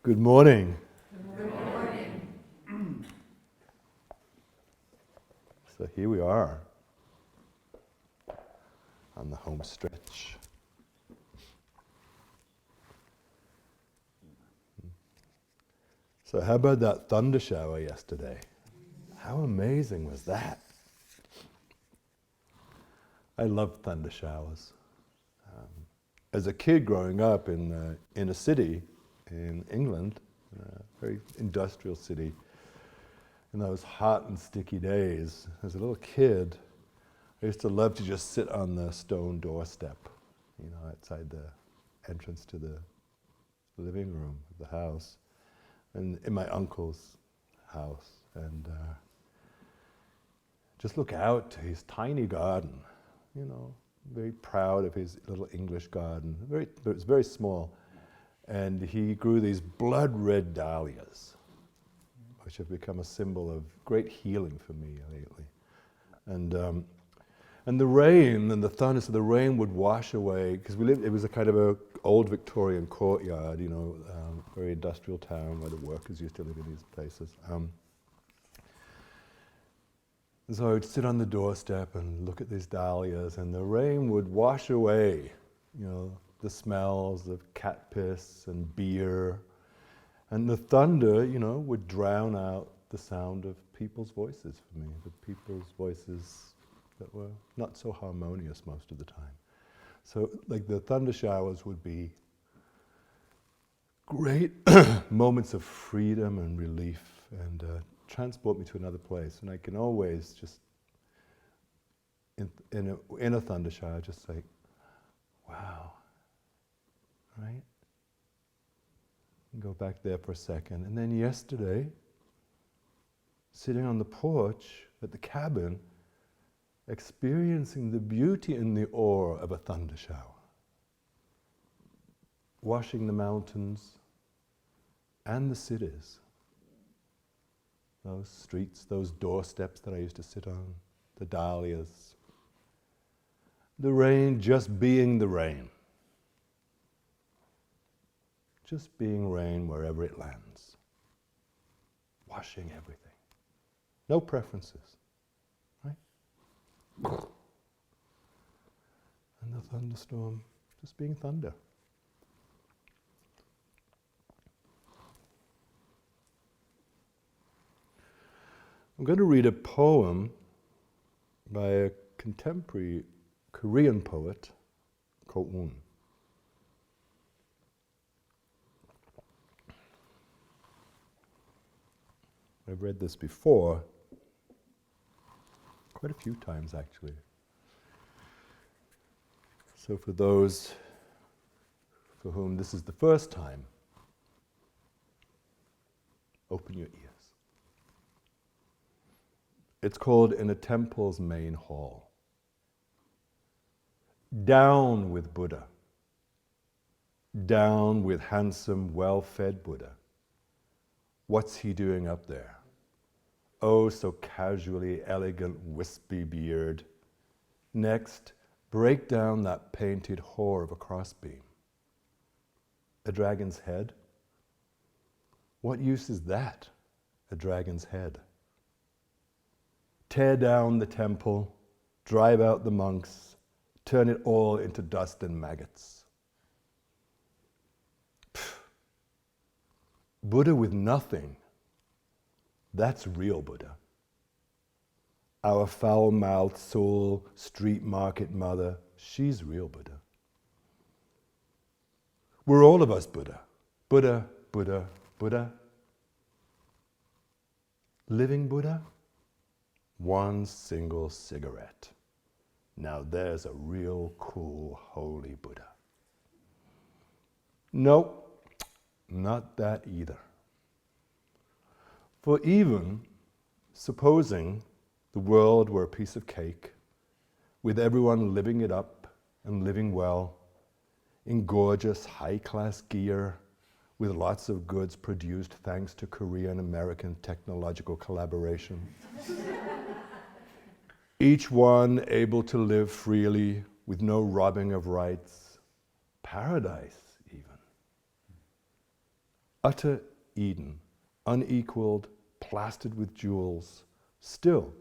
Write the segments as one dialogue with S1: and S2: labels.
S1: Good morning.
S2: Good morning.
S1: So here we are on the home stretch. So how about that thunder shower yesterday? How amazing was that? I love thunder showers. As a kid growing up in a city in England, a very industrial city, in those hot and sticky days, as a little kid, I used to love to just sit on the stone doorstep, outside the entrance to the living room of the house, and in my uncle's house, and just look out to his tiny garden, very proud of his little English garden. It was very small, and he grew these blood red dahlias, which have become a symbol of great healing for me lately. And the rain and the thunder, so the rain would wash away, because it was a kind of a old Victorian courtyard, very industrial town where the workers used to live in these places. So I would sit on the doorstep and look at these dahlias, and the rain would wash away, the smells of cat piss and beer, and the thunder, would drown out the sound of people's voices for me, the people's voices that were not so harmonious most of the time. So, like, the thunder showers would be great moments of freedom and relief, and transport me to another place. And I can always just, in a thunder shower, just say, wow, right? And go back there for a second. And then yesterday, sitting on the porch at the cabin, experiencing the beauty and the awe of a thunder shower. Washing the mountains and the cities. Those streets, those doorsteps that I used to sit on, the dahlias. The rain just being the rain. Just being rain wherever it lands. Washing everything. No preferences, right? And the thunderstorm just being thunder. I'm going to read a poem by a contemporary Korean poet, Ko-un. I've read this before, quite a few times actually. So for those for whom this is the first time, open your ears. It's called In a Temple's Main Hall. Down with Buddha. Down with handsome, well-fed Buddha. What's he doing up there? Oh, so casually elegant, wispy beard. Next, break down that painted whore of a crossbeam. A dragon's head? What use is that, a dragon's head? Tear down the temple, drive out the monks, turn it all into dust and maggots. Pfft. Buddha with nothing, that's real Buddha. Our foul-mouthed soul, street market mother, she's real Buddha. We're all of us Buddha. Buddha, Buddha, Buddha. Living Buddha? One single cigarette. Now there's a real cool, holy Buddha. Nope, not that either. For even supposing the world were a piece of cake, with everyone living it up and living well, in gorgeous, high-class gear, with lots of goods produced thanks to Korean-American technological collaboration. Each one able to live freely with no robbing of rights. Paradise, even. utter Eden, unequaled, plastered with jewels. Still,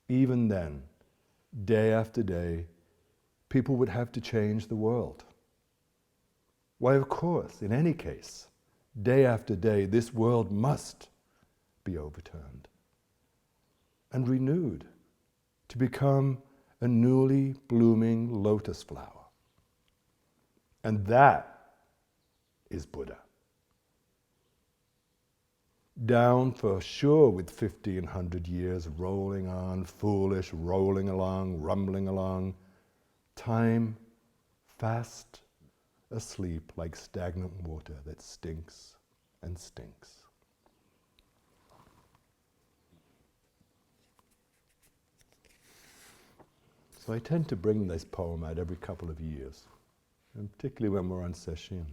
S1: even then, day after day, people would have to change the world. Why, of course, in any case, day after day, this world must be overturned and renewed to become a newly blooming lotus flower. And that is Buddha. Down for sure with 1,500 years rolling on, foolish, rolling along, rumbling along. Time fast asleep like stagnant water that stinks and stinks. So I tend to bring this poem out every couple of years, and particularly when we're on Sesshin.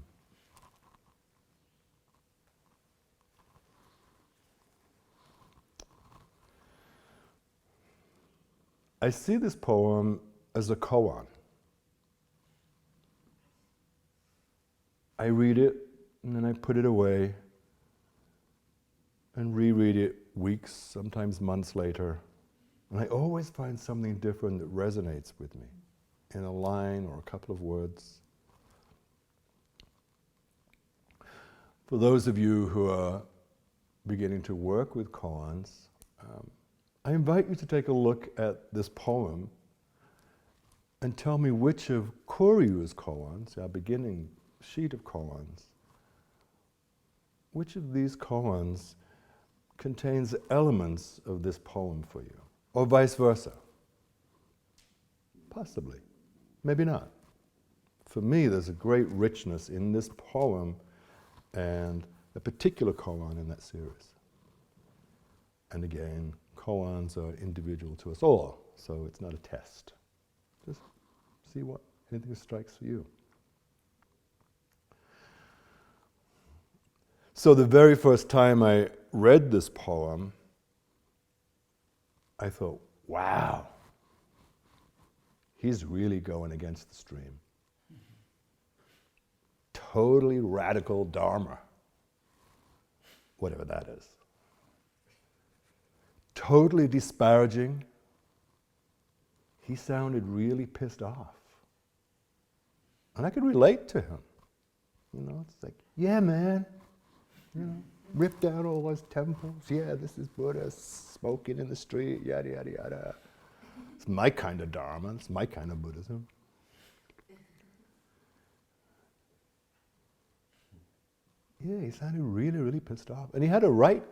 S1: I see this poem as a koan. I read it, and then I put it away, and reread it weeks, sometimes months later, and I always find something different that resonates with me in a line or a couple of words. For those of you who are beginning to work with koans, I invite you to take a look at this poem and tell me which of Koryu's koans, our beginning sheet of koans, which of these koans contains elements of this poem for you, or vice versa. Possibly, maybe not. For me, there's a great richness in this poem and a particular koan in that series. And again, koans are individual to us all, so it's not a test. Just see what anything strikes for you. So the very first time I read this poem, I thought, wow, he's really going against the stream. Totally radical dharma, whatever that is. Totally disparaging. He sounded really pissed off. And I could relate to him. You know, it's like, yeah, man, you know, ripped out all those temples. Yeah, this is Buddha smoking in the street, yada, yada, yada. It's my kind of dharma. It's my kind of Buddhism. Yeah, he sounded really, really pissed off. And he had a right,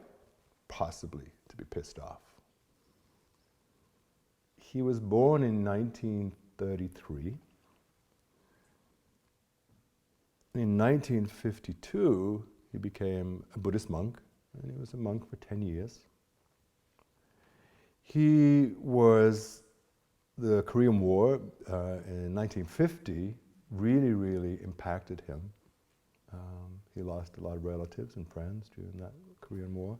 S1: possibly, to be pissed off. He was born in 1933. In 1952, he became a Buddhist monk, and he was a monk for 10 years. The Korean War in 1950 really, really impacted him. He lost a lot of relatives and friends during that Korean War.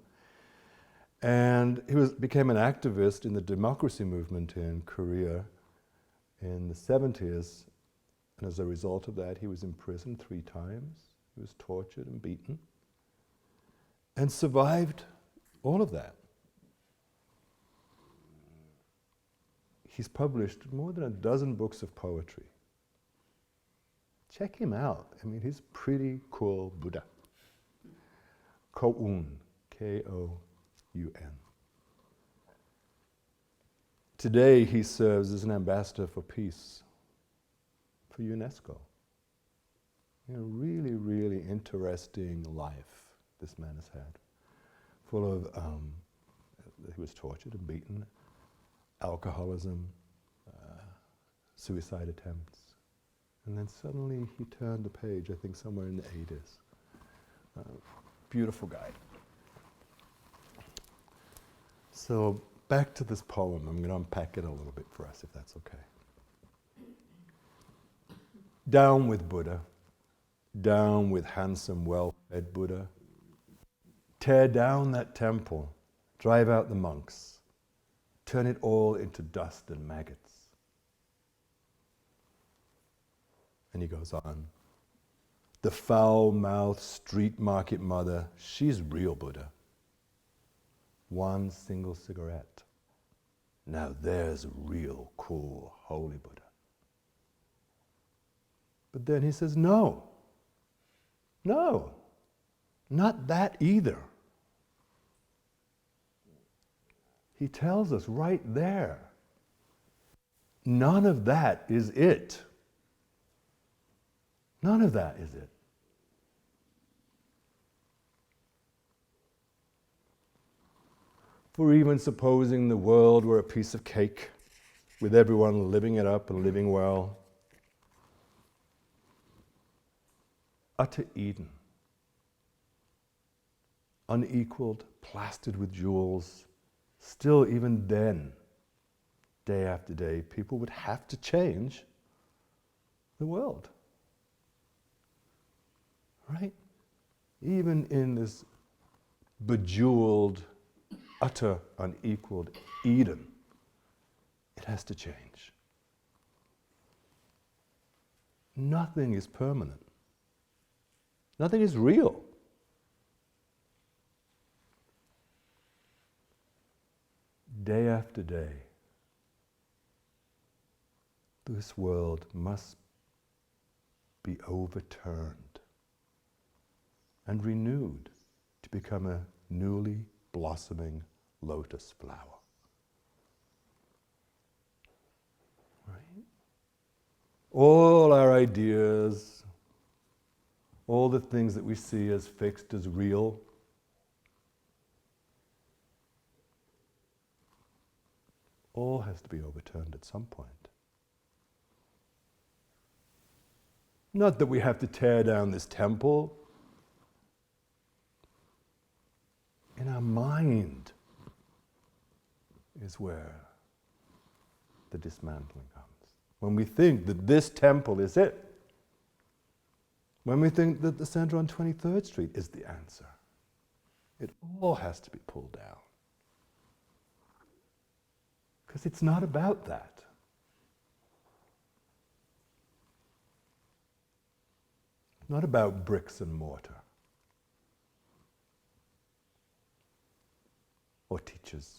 S1: And he became an activist in the democracy movement in Korea in the 70s. And as a result of that, he was imprisoned 3 times. He was tortured and beaten. And survived all of that. He's published more than a dozen books of poetry. Check him out. I mean, he's pretty cool Buddha. Koun, K-O-U-N. Today, he serves as an ambassador for peace for UNESCO. You know, really, really interesting life this man has had. Full of, he was tortured and beaten, alcoholism, suicide attempts. And then suddenly he turned the page, I think somewhere in the 80s. Beautiful guy. So back to this poem. I'm going to unpack it a little bit for us, if that's okay. Down with Buddha. Down with handsome, well-fed Buddha. Tear down that temple. Drive out the monks. Turn it all into dust and maggots. And he goes on. the foul-mouthed street market mother, she's real Buddha. One single cigarette. Now there's a real cool, holy Buddha. But then he says, no, not that either. He tells us right there, none of that is it. None of that is it. For even supposing the world were a piece of cake, with everyone living it up and living well, utter Eden, unequaled, plastered with jewels, still even then, day after day, people would have to change the world. Right? Even in this bejeweled, utter, unequaled Eden, it has to change. Nothing is permanent. Nothing is real. Day after day, this world must be overturned and renewed to become a newly blossoming lotus flower. Right? All our ideas, all the things that we see as fixed, as real, all has to be overturned at some point. Not that we have to tear down this temple. In our mind is where the dismantling comes. When we think that this temple is it. When we think that the center on 23rd Street is the answer. It all has to be pulled down. Because it's not about that. It's not about bricks and mortar. Or teachers.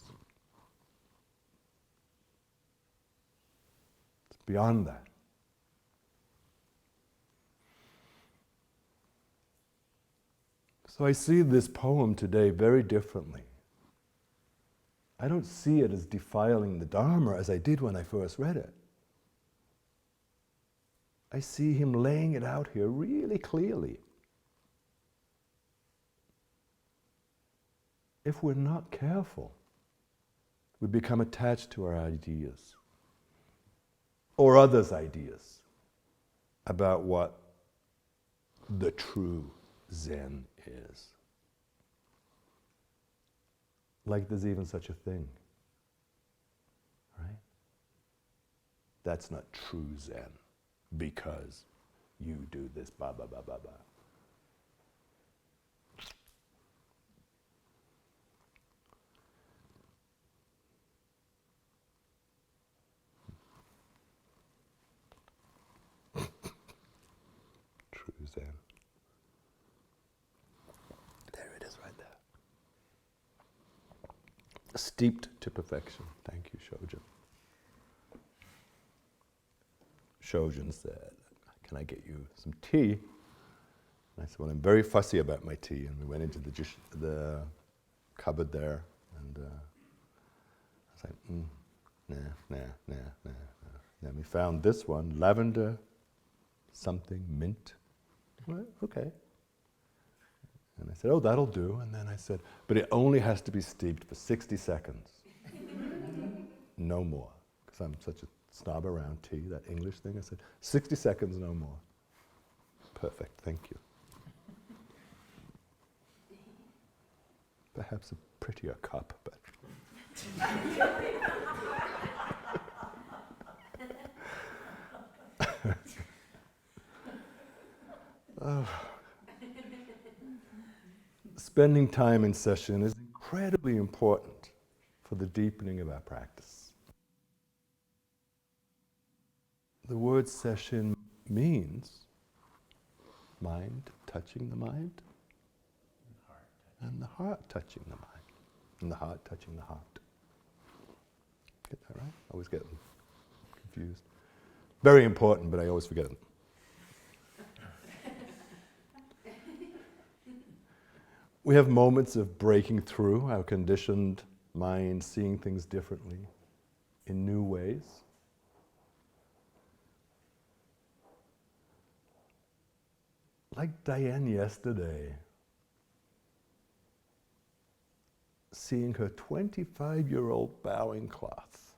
S1: It's beyond that. So I see this poem today very differently. I don't see it as defiling the Dharma as I did when I first read it. I see him laying it out here really clearly. If we're not careful, we become attached to our ideas or others' ideas about what the true Zen is. Like there's even such a thing, right? That's not true Zen because you do this, ba ba ba ba ba. True Zen. There it is right there. Steeped to perfection. Thank you, Shojin. Shojin said, can I get you some tea? And I said, well, I'm very fussy about my tea. And we went into the cupboard there, and I was like, nah. Then we found this one, lavender, something, mint. Well, okay. And I said, oh, that'll do. And then I said, but it only has to be steeped for 60 seconds. No more. Because I'm such a snob around tea, that English thing. I said, 60 seconds, no more. Perfect, thank you. Perhaps a prettier cup, but... Spending time in session is incredibly important for the deepening of our practice. The word session means mind touching the mind, and the heart touching the mind, and the heart touching the heart. Get that right? I always get them confused. Very important, but I always forget them. We have moments of breaking through our conditioned mind, seeing things differently, in new ways. Like Diane yesterday, seeing her 25-year-old bowing cloth,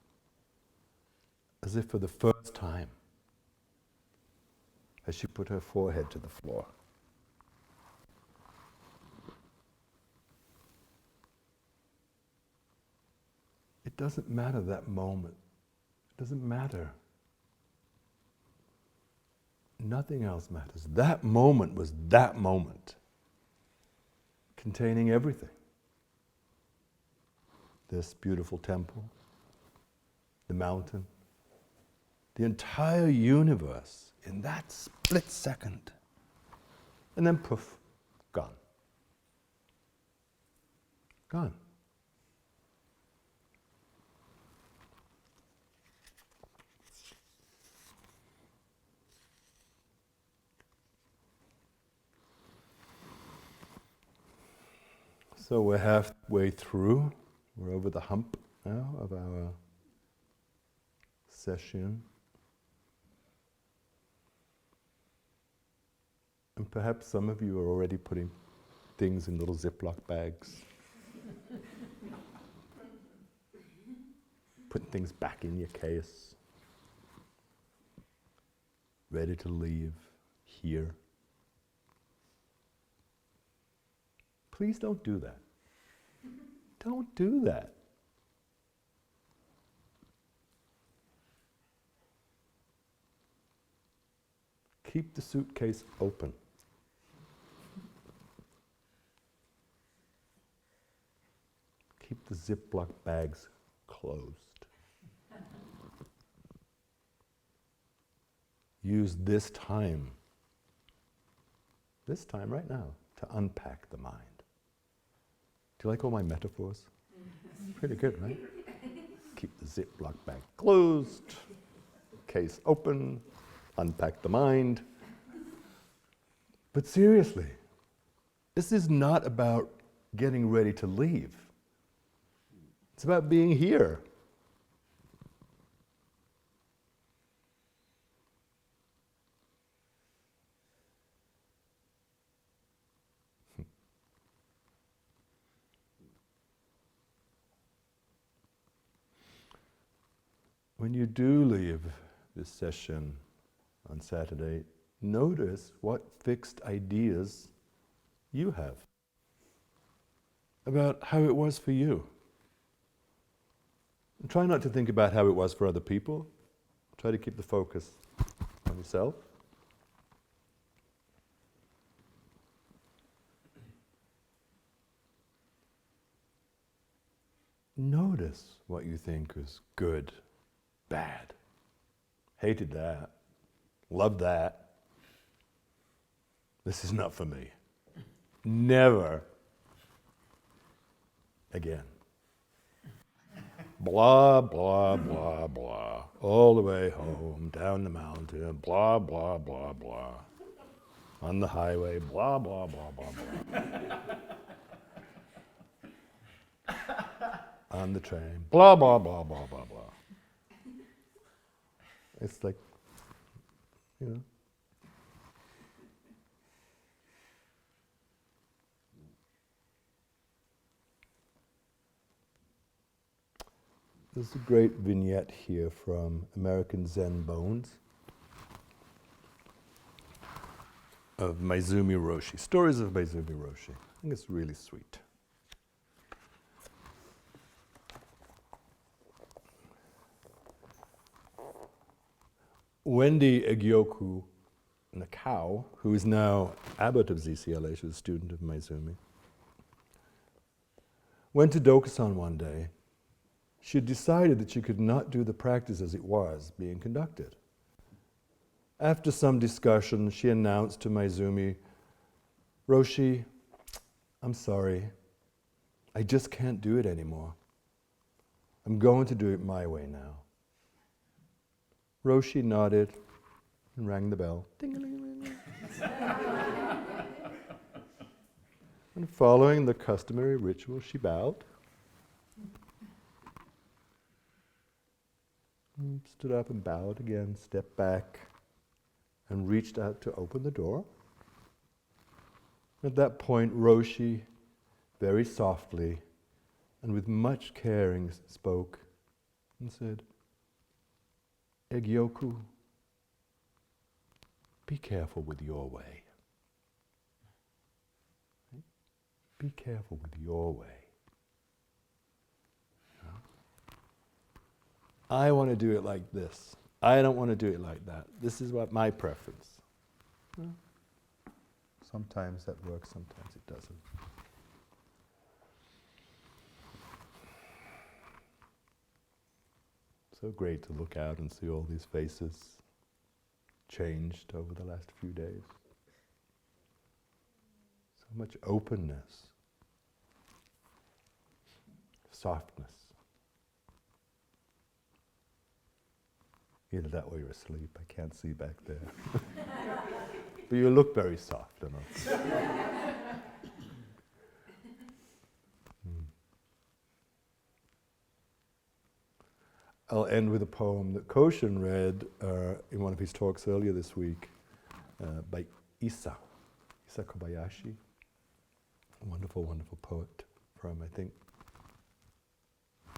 S1: as if for the first time, as she put her forehead to the floor. It doesn't matter that moment. It doesn't matter. Nothing else matters. That moment was that moment, containing everything. This beautiful temple, the mountain, the entire universe in that split second. And then poof, gone. Gone. So we're halfway through. We're over the hump now of our session. And perhaps some of you are already putting things in little Ziploc bags. Putting things back in your case. Ready to leave here. Please don't do that. Don't do that. Keep the suitcase open. Keep the Ziploc bags closed. Use this time right now, to unpack the mind. Do you like all my metaphors? Pretty good, right? Keep the Ziploc bag closed, case open, unpack the mind. But seriously, this is not about getting ready to leave. It's about being here. When you do leave this session on Saturday, notice what fixed ideas you have about how it was for you. And try not to think about how it was for other people. Try to keep the focus on yourself. Notice what you think is good, bad, hated that, loved that. This is not for me. Never again. Blah, blah, blah, blah. All the way home, down the mountain, blah, blah, blah, blah. On the highway, blah, blah, blah, blah, blah. On the train, blah, blah, blah, blah, blah, blah. It's like, you know. There's a great vignette here from American Zen Bones of Maizumi Roshi. Stories of Maizumi Roshi. I think it's really sweet. Wendy Egyoku Nakao, who is now abbot of ZCLA, she was a student of Maizumi, went to Dokusan one day. She had decided that she could not do the practice as it was being conducted. After some discussion, she announced to Maizumi, "Roshi, I'm sorry. I just can't do it anymore. I'm going to do it my way now." Roshi nodded and rang the bell. Ding-a-ling-a-ling. And following the customary ritual, she bowed, stood up and bowed again, stepped back, and reached out to open the door. At that point, Roshi, very softly and with much caring, spoke and said, "Egyoku, be careful with your way. Be careful with your way. I want to do it like this. I don't want to do it like that. This is what my preference." Sometimes that works, sometimes it doesn't. So great to look out and see all these faces changed over the last few days. So much openness, softness. Either that or you're asleep. I can't see back there. But you look very soft enough. I'll end with a poem that Koshin read in one of his talks earlier this week by Isa Kobayashi, a wonderful, wonderful poet from, I think,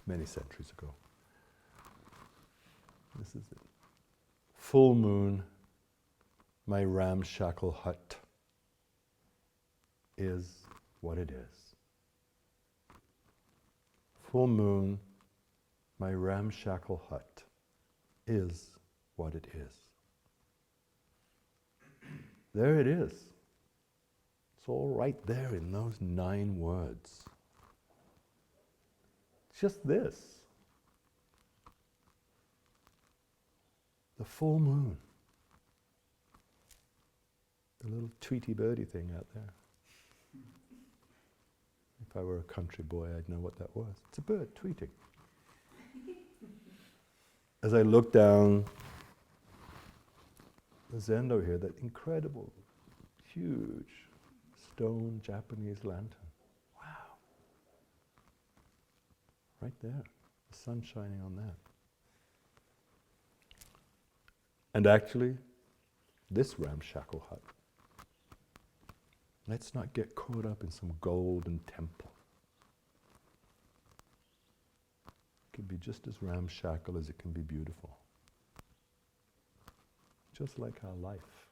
S1: many centuries ago. This is it. "Full moon, my ramshackle hut is what it is. Full moon, my ramshackle hut is what it is." There it is. It's all right there in those 9 words. It's just this. The full moon. The little Tweety birdie thing out there. If I were a country boy, I'd know what that was. It's a bird tweeting. As I look down the zendo here, that incredible, huge stone Japanese lantern. Wow. Right there, the sun shining on that. And actually, this ramshackle hut, let's not get caught up in some golden temple. It can be just as ramshackle as it can be beautiful. Just like our life.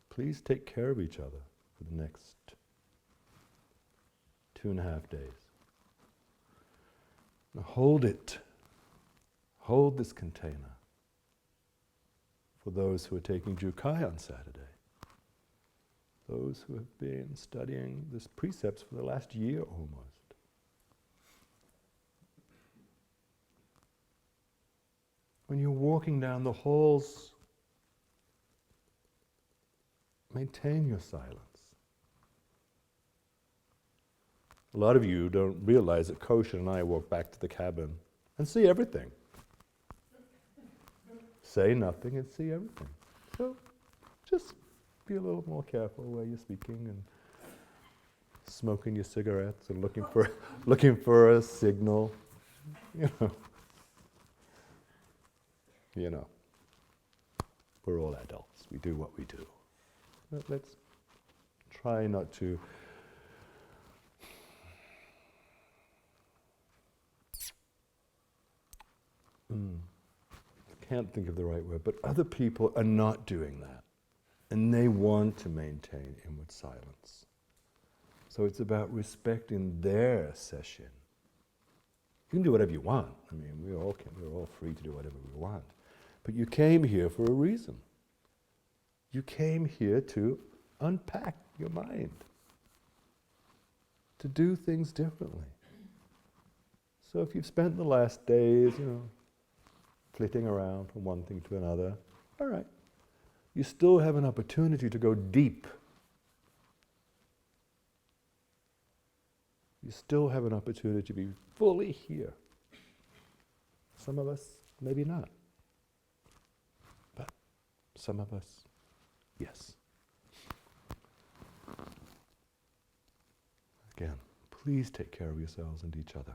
S1: Please take care of each other for the next 2.5 days. Now hold it. Hold this container for those who are taking Jukai on Saturday. Those who have been studying these precepts for the last year almost. When you're walking down the halls, maintain your silence. A lot of you don't realize that Koshin and I walk back to the cabin and see everything. Say nothing and see everything. So just be a little more careful where you're speaking and smoking your cigarettes and looking for a signal. You know. We're all adults. We do what we do. But let's try not to can't think of the right word, but other people are not doing that. And they want to maintain inward silence. So it's about respecting their session. You can do whatever you want. I mean, we're all free to do whatever we want. But you came here for a reason. You came here to unpack your mind, to do things differently. So if you've spent the last days, flitting around from one thing to another. All right. You still have an opportunity to go deep. You still have an opportunity to be fully here. Some of us, maybe not. But some of us, yes. Again, please take care of yourselves and each other.